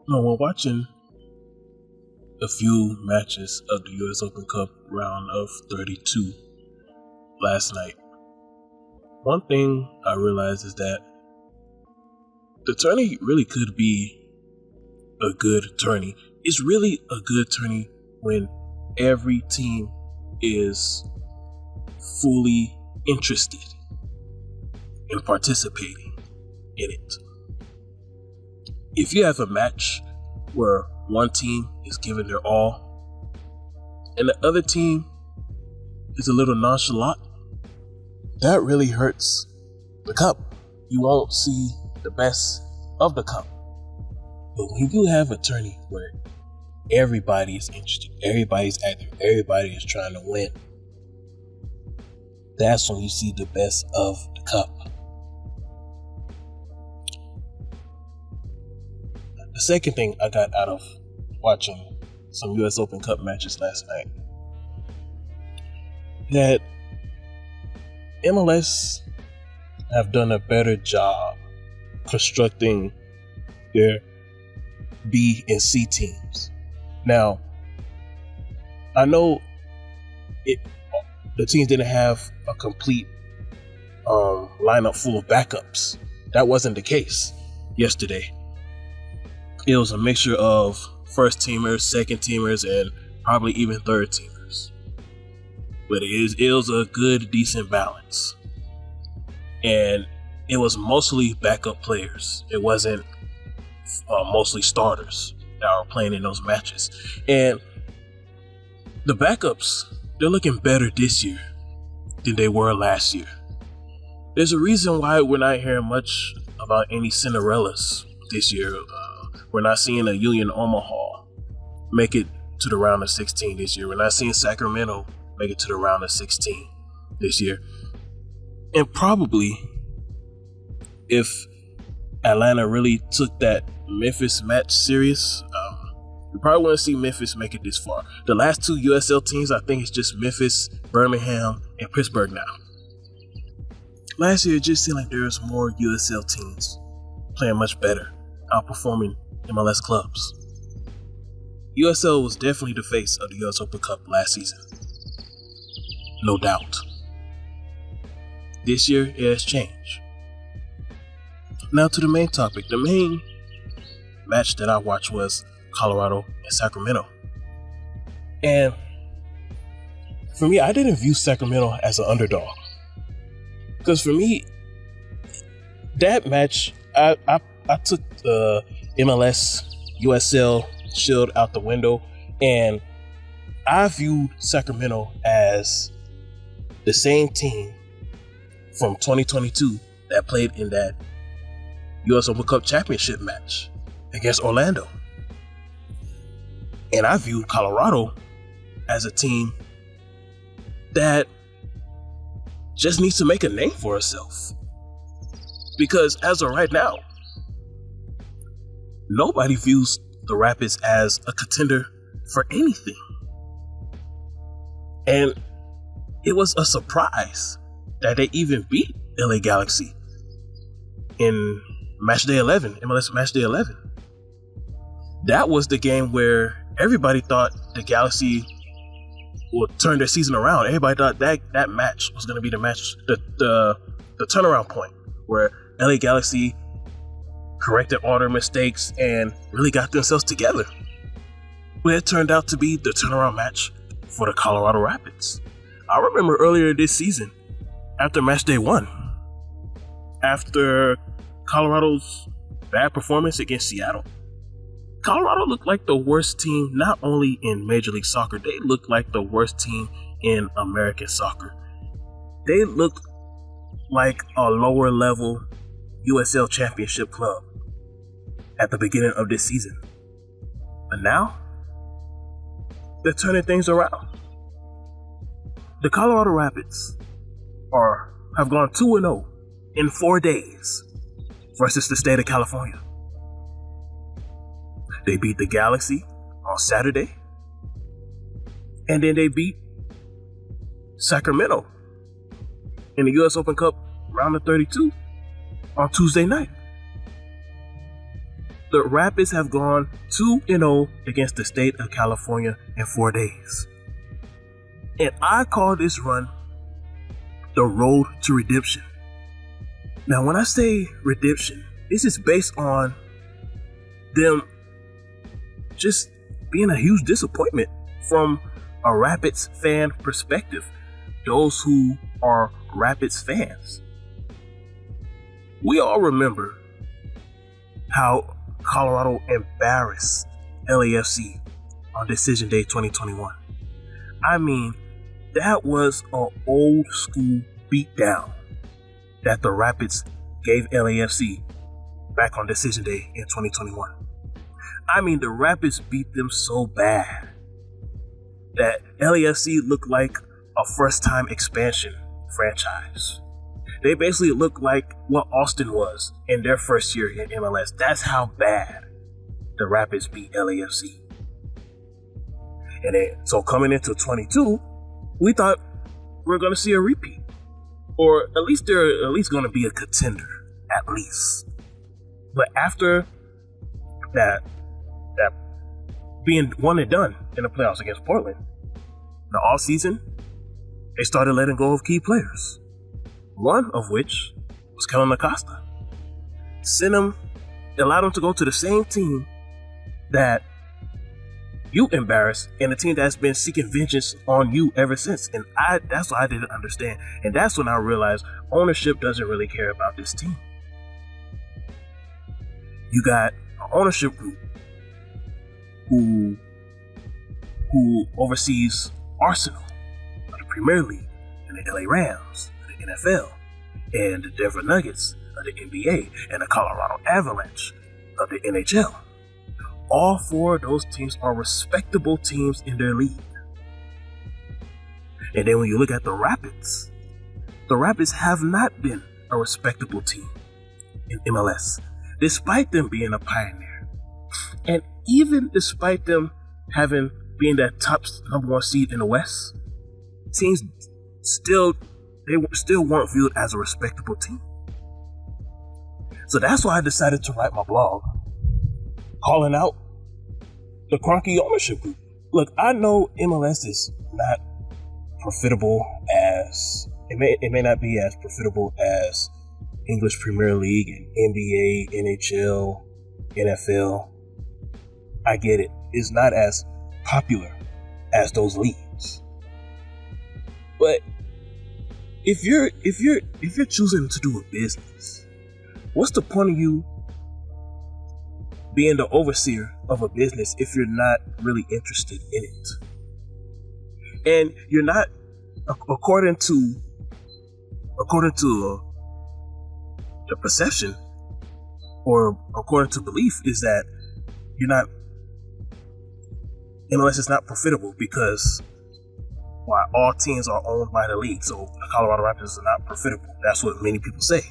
No, we're watching a few matches of the US Open Cup round of 32 last night. One thing I realized is that the tourney really could be a good tourney. It's really a good tourney when every team is fully interested in participating in it. If you have a match where one team is giving their all and the other team is a little nonchalant, that really hurts the cup. You won't see the best of the cup. But when you have a tourney where everybody is interested, everybody's active, everybody is trying to win, that's when you see the best of the cup. The second thing I got out of watching some US Open Cup matches last night, that MLS have done a better job constructing their B and C teams. Now, I know the teams didn't have a complete lineup full of backups. That wasn't the case yesterday. It was a mixture of first teamers, second teamers, and probably even third teamers. But it was a good, decent balance. And it was mostly backup players. It wasn't mostly starters that were playing in those matches. And the backups, they're looking better this year than they were last year. There's a reason why we're not hearing much about any Cinderellas this year. We're not seeing a Union Omaha make it to the round of 16 this year. We're not seeing Sacramento make it to the round of 16 this year. And probably if Atlanta really took that Memphis match serious, we probably wouldn't see Memphis make it this far. The last two USL teams, I think it's just Memphis, Birmingham, and Pittsburgh now. Last year, it just seemed like there was more USL teams playing much better, outperforming MLS clubs. USL was definitely the face of the US Open Cup last season. No doubt. This year, it has changed. Now to the main topic. The main match that I watched was Colorado and Sacramento. And for me, I didn't view Sacramento as an underdog. Because for me, that match, I took the MLS USL shield out the window, and I viewed Sacramento as the same team from 2022 that played in that US Open Cup championship match against Orlando. And I viewed Colorado as a team that just needs to make a name for itself. Because as of right now, nobody views the Rapids as a contender for anything. And it was a surprise that they even beat LA Galaxy in Matchday 11, MLS Matchday 11. That was the game where everybody thought the Galaxy would turn their season around. Everybody thought that match was going to be the match, the turnaround point, where LA Galaxy corrected all their mistakes and really got themselves together. But it turned out to be the turnaround match for the Colorado Rapids. I remember earlier this season, after Matchday 1, after Colorado's bad performance against Seattle, Colorado looked like the worst team, not only in Major League Soccer, they looked like the worst team in American soccer. They looked like a lower level USL championship club at the beginning of this season. But now, they're turning things around. The Colorado Rapids have gone 2-0 in 4 days versus the state of California. They beat the Galaxy on Saturday, and then they beat Sacramento in the US Open Cup round of 32 on Tuesday night. The Rapids have gone 2-0 against the state of California in 4 days. And I call this run the road to redemption. Now, when I say redemption, this is based on them just being a huge disappointment from a Rapids fan perspective. Those who are Rapids fans. We all remember how Colorado embarrassed LAFC on Decision Day 2021. I mean, that was an old school beatdown that the Rapids gave LAFC back on Decision Day in 2021. I mean, the Rapids beat them so bad that LAFC looked like a first-time expansion franchise. They basically looked like what Austin was in their first year in MLS. That's how bad the Rapids beat LAFC. And then, so coming into 22, we thought we were going to see a repeat. Or at least they're at least going to be a contender, at least. But after that being one and done in the playoffs against Portland, the offseason, they started letting go of key players. One of which was Kellen Acosta. Allowed him to go to the same team that you embarrassed and a team that's been seeking vengeance on you ever since. And that's what I didn't understand. And that's when I realized ownership doesn't really care about this team. You got an ownership group who oversees Arsenal, the Premier League, and the LA Rams, the NFL, and the Denver Nuggets of the NBA, and the Colorado Avalanche of the NHL. All 4 of those teams are respectable teams in their league. And then when you look at the Rapids have not been a respectable team in MLS, despite them being a pioneer. And even despite them being that top number 1 seed in the West, teams still weren't viewed as a respectable team. So that's why I decided to write my blog calling out the Kroenke ownership group. Look, I know MLS is not profitable as it may not be as profitable as English Premier League and NBA, NHL, NFL. I get it. It's not as popular as those leagues. But if you're choosing to do a business, what's the point of you being the overseer of a business if you're not really interested in it? And you're not, according to the perception or according to belief, is that MLS is not profitable because while all teams are owned by the league, so the Colorado Rapids are not profitable. That's what many people say.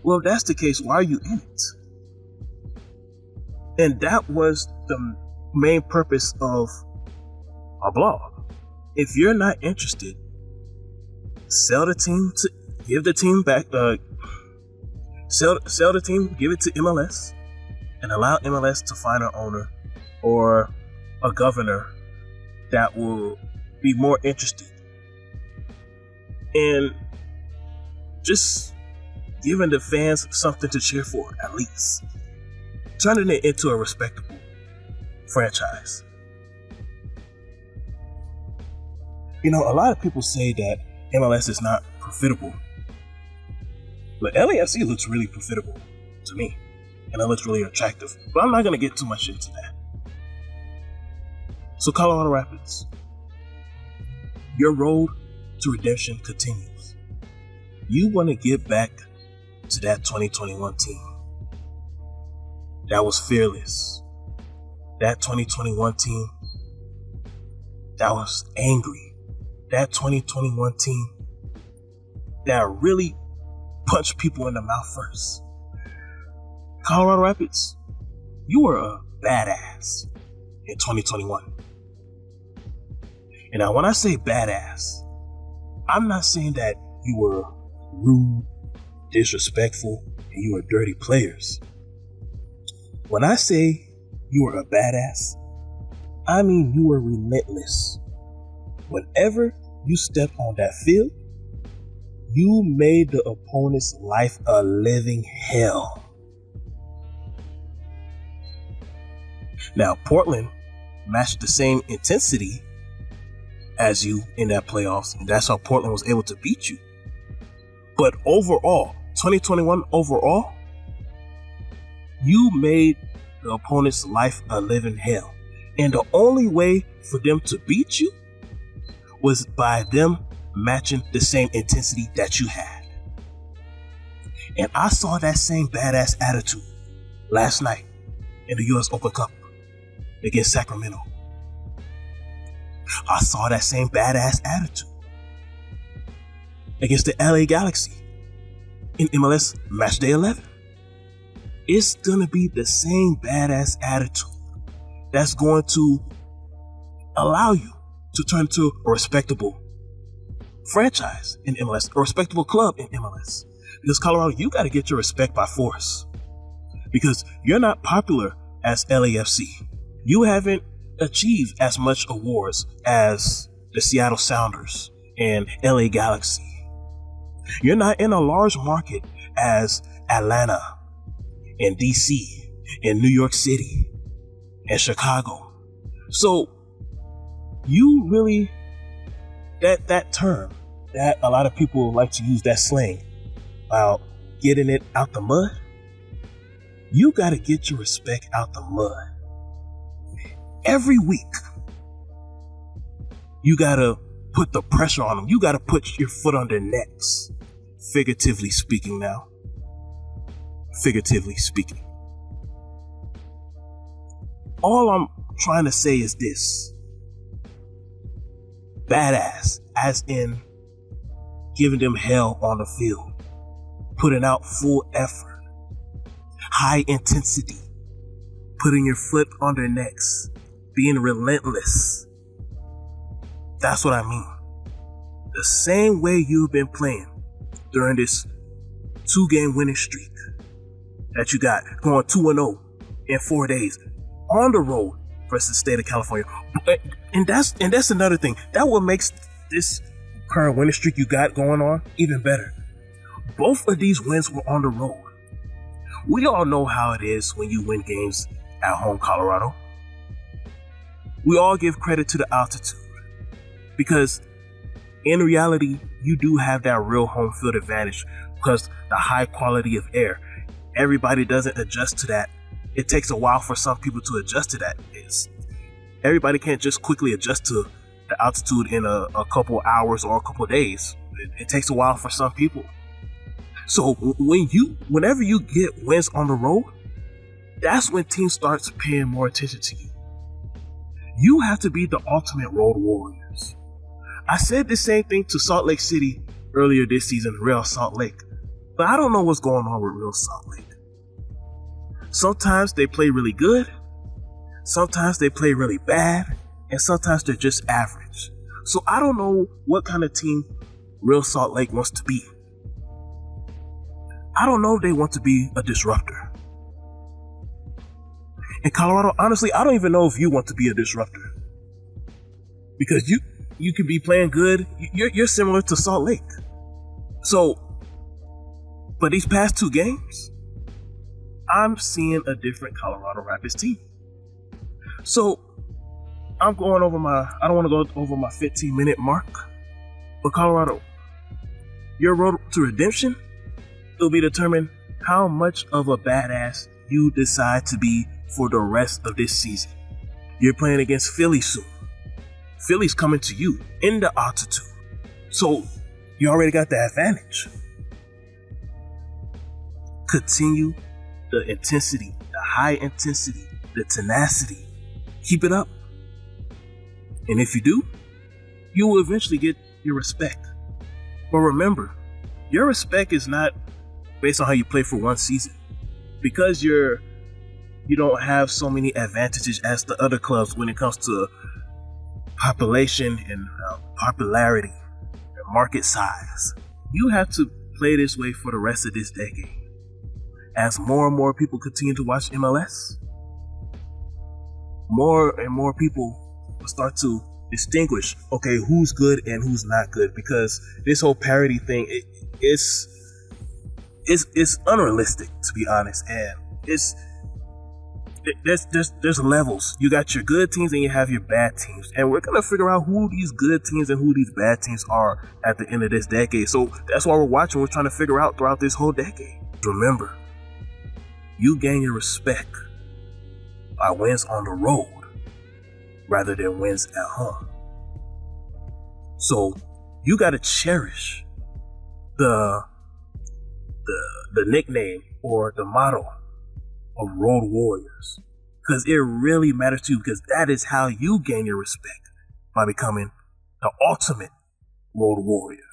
Well, if that's the case, why are you in it? And that was the main purpose of our blog. If you're not interested, sell the team, give the team back, sell the team, give it to MLS, and allow MLS to find an owner or a governor that will be more interested in just giving the fans something to cheer for, at least. Turning it into a respectable franchise. You know, a lot of people say that MLS is not profitable. But LAFC looks really profitable to me. And it looks really attractive. But I'm not going to get too much into that. So Colorado Rapids, your road to redemption continues. You want to get back to that 2021 team that was fearless. That 2021 team that was angry. That 2021 team that really punched people in the mouth first. Colorado Rapids, you were a badass in 2021. And now when I say badass, I'm not saying that you were rude disrespectful, and you are dirty players. When I say you are a badass, I mean you are relentless. Whenever you step on that field, you made the opponent's life a living hell. Now, Portland matched the same intensity as you in that playoffs, and that's how Portland was able to beat you. But overall, 2021 overall, you made the opponent's life a living hell. And the only way for them to beat you was by them matching the same intensity that you had. And I saw that same badass attitude last night in the US Open Cup against Sacramento. I saw that same badass attitude against the LA Galaxy in MLS Match Day 11. It's gonna be the same badass attitude that's going to allow you to turn to a respectable franchise in MLS, a respectable club in MLS. Because Colorado, you got to get your respect by force. Because you're not popular as LAFC. You haven't achieved as much awards as the Seattle Sounders and LA Galaxy. You're not in a large market as Atlanta and DC and New York City and Chicago. So you really, that term that a lot of people like to use, that slang about getting it out the mud, you got to get your respect out the mud. Every week, you got to put the pressure on them. You got to put your foot on their necks. Figuratively speaking now. Figuratively speaking. All I'm trying to say is this. Badass, as in giving them hell on the field. Putting out full effort. High intensity. Putting your foot on their necks. Being relentless. That's what I mean. The same way you've been playing during this 2-game winning streak that you got, going 2-0 in 4 days on the road versus the state of California. And that's another thing. That what makes this current winning streak you got going on even better. Both of these wins were on the road. We all know how it is when you win games at home, Colorado. We all give credit to the altitude because in reality, you do have that real home field advantage because the high quality of air. Everybody doesn't adjust to that. It takes a while for some people to adjust to that. Everybody can't just quickly adjust to the altitude in a couple hours or a couple days. It takes a while for some people. So whenever you get wins on the road, that's when teams starts paying more attention to you. You have to be the ultimate road warriors. I said the same thing to Salt Lake City earlier this season, Real Salt Lake. But I don't know what's going on with Real Salt Lake. Sometimes they play really good. Sometimes they play really bad. And sometimes they're just average. So I don't know what kind of team Real Salt Lake wants to be. I don't know if they want to be a disruptor. In Colorado, honestly, I don't even know if you want to be a disruptor. Because you can be playing good. You're similar to Salt Lake. So, but these past 2 games, I'm seeing a different Colorado Rapids team. So, I'm going over I don't want to go over my 15-minute mark. But Colorado, your road to redemption will be determined how much of a badass you decide to be for the rest of this season. You're playing against Philly soon. Philly's coming to you in the altitude. So you already got the advantage. Continue the intensity, the high intensity, the tenacity. Keep it up. And if you do, you will eventually get your respect. But remember, your respect is not based on how you play for one season. Because you don't have so many advantages as the other clubs when it comes to population and popularity and market size. You have to play this way for the rest of this decade. As more and more people continue to watch MLS, more and more people will start to distinguish, okay, who's good and who's not good, because this whole parity thing, it's unrealistic, to be honest, and there's levels. You got your good teams and you have your bad teams, and we're gonna figure out who these good teams and who these bad teams are at the end of this decade. So that's why we're watching. We're trying to figure out throughout this whole decade. Remember, you gain your respect by wins on the road rather than wins at home. So you got to cherish the nickname or the motto of Road Warriors, because it really matters to you, because that is how you gain your respect, by becoming the ultimate Road Warrior.